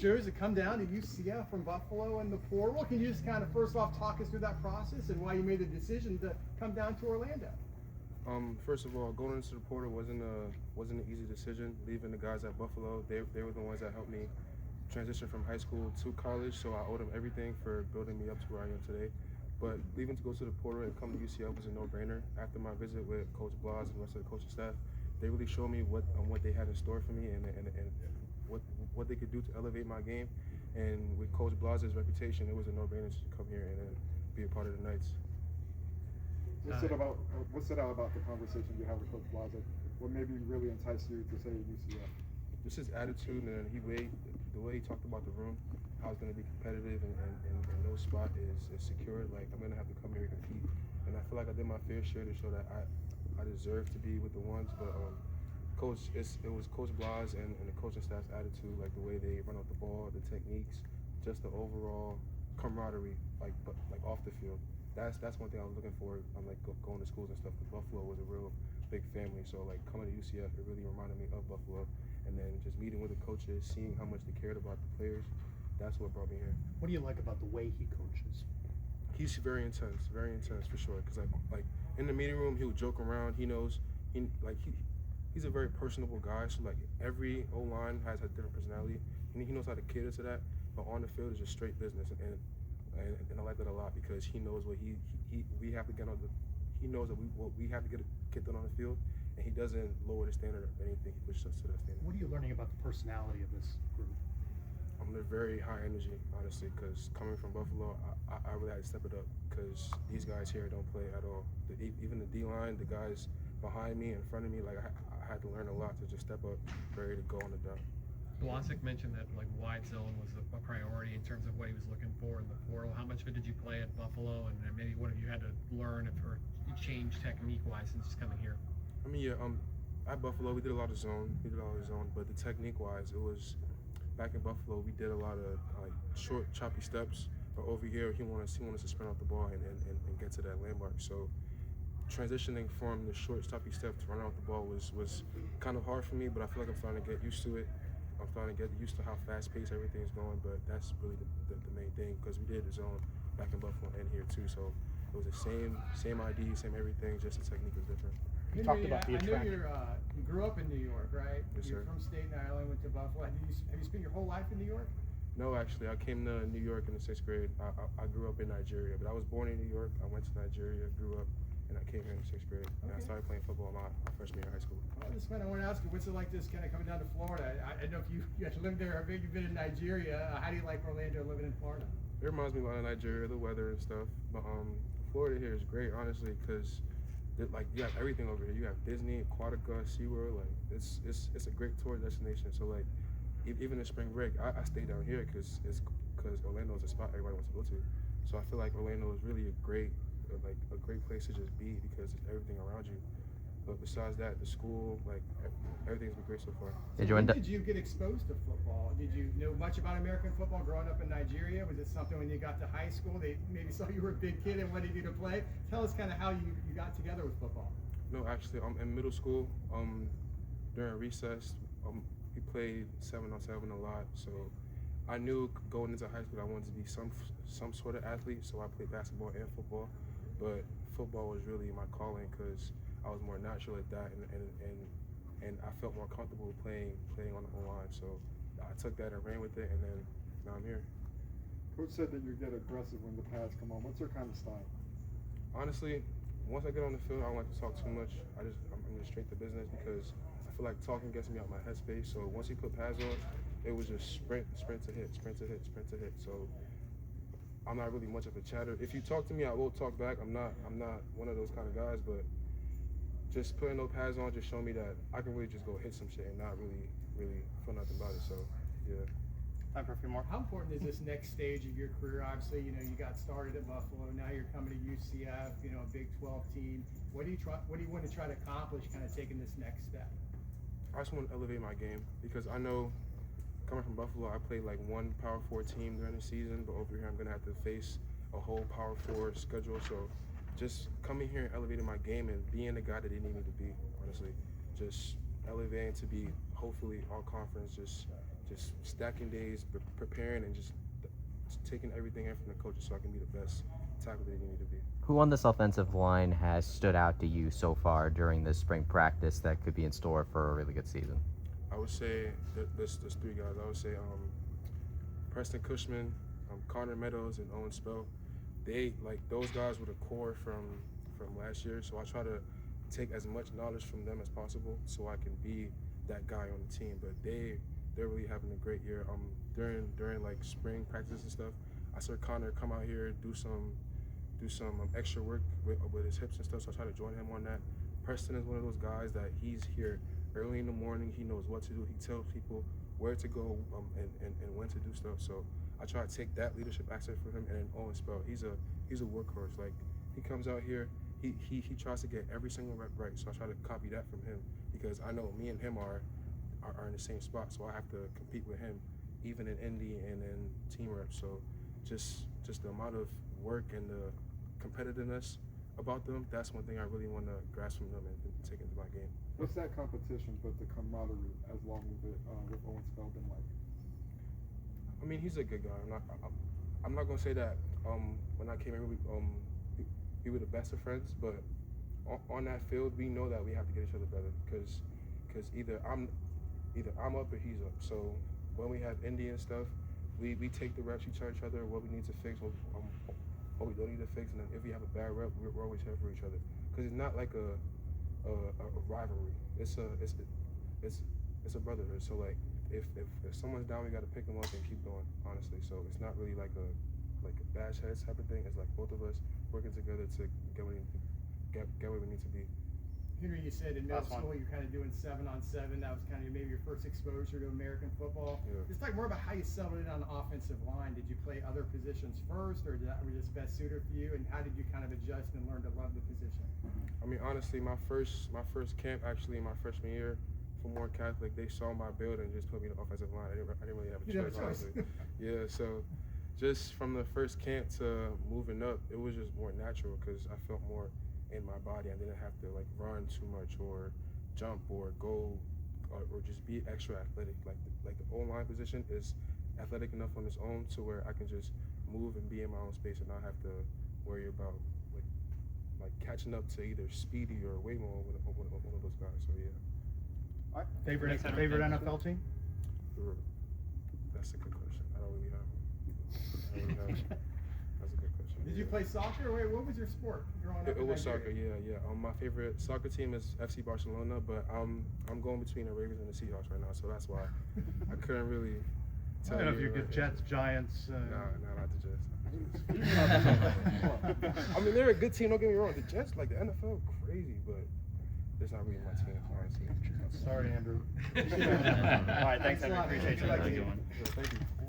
Chose to come down to UCF from Buffalo in the portal. Can you just kind of first off talk us through that process and why you made the decision to come down to Orlando? First of all, going into the portal wasn't an easy decision. Leaving the guys at Buffalo, they were the ones that helped me transition from high school to college, so I owe them everything for building me up to where I am today. But leaving to go to the portal and come to UCF was a no-brainer. After my visit with Coach Blas and the rest of the coaching staff, they really showed me what they had in store for me and what they could do to elevate my game. And with Coach Blas's reputation, it was a no-brainer to come here and be a part of the Knights. What stood out about the conversation you had with Coach Blas? What maybe really enticed you to say UCF? Just his attitude, and the way he talked about the room, how it's going to be competitive and no spot is secured. Like, I'm going to have to come here and compete. And I feel like I did my fair share to show that I deserve to be with the ones. But it was Coach Blas and the coaching staff's attitude, like the way they run out the ball, the techniques, just the overall camaraderie, like off the field. That's one thing I was looking for. I'm like going to schools and stuff. Because Buffalo was a real big family, so like coming to UCF, it really reminded me of Buffalo. And then just meeting with the coaches, seeing how much they cared about the players, that's what brought me here. What do you like about the way he coaches? He's very intense for sure. Cause like in the meeting room, he'll joke around. He knows he's a very personable guy. So like every O-line has a different personality, and he knows how to cater to that. But on the field is just straight business, and I like that a lot because he knows what we have to get on the. He knows that we have to get done on the field, and he doesn't lower the standard of anything. He pushes us to that standard. What are you learning about the personality of this group? They're very high energy, honestly, because coming from Buffalo, I really had to step it up because these guys here don't play at all. Even the D-line, the guys behind me, in front of me, like I had to learn a lot to just step up, ready to go on the dot. Blasick mentioned that like wide zone was a priority in terms of what he was looking for in the portal. How much of it did you play at Buffalo, and maybe what have you had to learn or change technique-wise since coming here? I mean, yeah, at Buffalo we did a lot of zone, but the technique-wise, it was back in Buffalo we did a lot of like short, choppy steps. But over here, he wanted us to sprint out the ball and get to that landmark. So transitioning from the short, choppy step to running out the ball was kind of hard for me, but I feel like I'm starting to get used to it. I'm starting to get used to how fast-paced everything's going, but that's really the main thing because we did the zone back in Buffalo and here too. So it was the same ID, same everything, just the technique was different. You talked about the attraction. I know you grew up in New York, right? Yes, You're sir. from Staten Island, went to Buffalo. Have you spent your whole life in New York? No, actually, I came to New York in the 6th grade. I grew up in Nigeria, but I was born in New York. I went to Nigeria, grew up, and I came here in the 6th grade. And I started playing football my freshman year of high school. Well, I want to ask you, what's it like this kind of coming down to Florida? I know if you had lived there, or maybe you've been in Nigeria. How do you like Orlando living in Florida? It reminds me a lot of Nigeria, the weather and stuff. But Florida here is great, honestly, because like you have everything over here. You have Disney, Aquatica, SeaWorld. Like it's a great tourist destination. So like even in spring break, I stay down here because Orlando is a spot everybody wants to go to. So I feel like Orlando is really a great place to just be because it's everything around you. But besides that, the school, like everything's been great so far. Did you get exposed to football? Did you know much about American football growing up in Nigeria? Was it something when you got to high school they maybe saw you were a big kid and wanted you to play? Tell us kind of how you got together with football. No, actually, in middle school, during recess, we played 7-on-7 a lot. So I knew going into high school I wanted to be some sort of athlete. So I played basketball and football, but football was really my calling because I was more natural at that, and I felt more comfortable playing on the O-line. So I took that and ran with it, and then now I'm here. Coach said that you get aggressive when the pads come on. What's your kind of style? Honestly, once I get on the field, I don't like to talk too much. I'm just straight to business because I feel like talking gets me out my headspace. So once he put pads on, it was just sprint to hit. So I'm not really much of a chatter. If you talk to me, I will talk back. I'm not one of those kind of guys, but just putting no pads on just showed me that I can really just go hit some shit and not really feel nothing about it. So yeah. Time for a few more. How important is this next stage of your career? Obviously, you got started at Buffalo. Now you're coming to UCF. A Big 12 team. What do you want to try to accomplish? Kind of taking this next step. I just want to elevate my game because I know coming from Buffalo, I played like one Power 4 team during the season, but over here I'm gonna have to face a whole Power 4 schedule. So just coming here and elevating my game and being the guy that they need me to be. Honestly, just elevating to be hopefully all conference. Just just stacking days, preparing, and just taking everything in from the coaches so I can be the best tackle they need to be. Who on this offensive line has stood out to you so far during this spring practice that could be in store for a really good season? I would say there's 3 guys. I would say Preston Cushman, Connor Meadows, and Owen Spell. Those guys were the core from last year. So I try to take as much knowledge from them as possible so I can be that guy on the team. But they're really having a great year. During like spring practice and stuff, I saw Connor come out here do some extra work with his hips and stuff. So I try to join him on that. Preston is one of those guys that he's here early in the morning. He knows what to do. He tells people where to go and when to do stuff. So I try to take that leadership aspect from him. And then Owen Spell, he's a workhorse. Like he comes out here, he tries to get every single rep right. So I try to copy that from him because I know me and him are in the same spot. So I have to compete with him, even in Indy and in team reps. So just the amount of work and the competitiveness about them, that's one thing I really want to grasp from them and take into my game. What's that competition, but the camaraderie as long as it with Owen Spell been like? I mean, he's a good guy. I'm not gonna say that when I came here we were the best of friends, but on that field we know that we have to get each other better because either I'm up or he's up. So when we have Indy and stuff, we take the reps, we tell each other what we need to fix, what we don't need to fix, and then if we have a bad rep, we're always here for each other. Because it's not like a rivalry. It's a brotherhood. So like if someone's down, we got to pick them up and keep going. Honestly, so it's not really like a bash heads type of thing. It's like both of us working together to get where we need to be. Henry, you said in middle school you're kind of doing 7-on-7. That was kind of maybe your first exposure to American football. Yeah. Just talk more about how you settled in on the offensive line. Did you play other positions first, or was this best suited for you? And how did you kind of adjust and learn to love the position? I mean, honestly, my first camp actually my freshman year for More Catholic, they saw my build and just put me in the offensive line. I didn't really have a choice, honestly. Yeah, so just from the first camp to moving up, it was just more natural because I felt more in my body. I didn't have to like run too much or jump or go or just be extra athletic. Like the O-line position is athletic enough on its own to where I can just move and be in my own space and not have to worry about like catching up to either Speedy or Waymo or one of those guys. So yeah. All right. Favorite NFL team? That's a good question. I don't really have one. That's a good question. Did you play soccer? Wait, what was your sport growing up? It was soccer, yeah. My favorite soccer team is FC Barcelona, but I'm going between the Ravens and the Seahawks right now, so that's why I couldn't really tell you. I don't know if you're good Jets, Giants. No, not the Jets. I mean, they're a good team. Don't get me wrong. The Jets, like the NFL, crazy, but it's not really my team, honestly. Sorry, Andrew. All right, thanks, Henry. Appreciate you. Thank you. Thank you.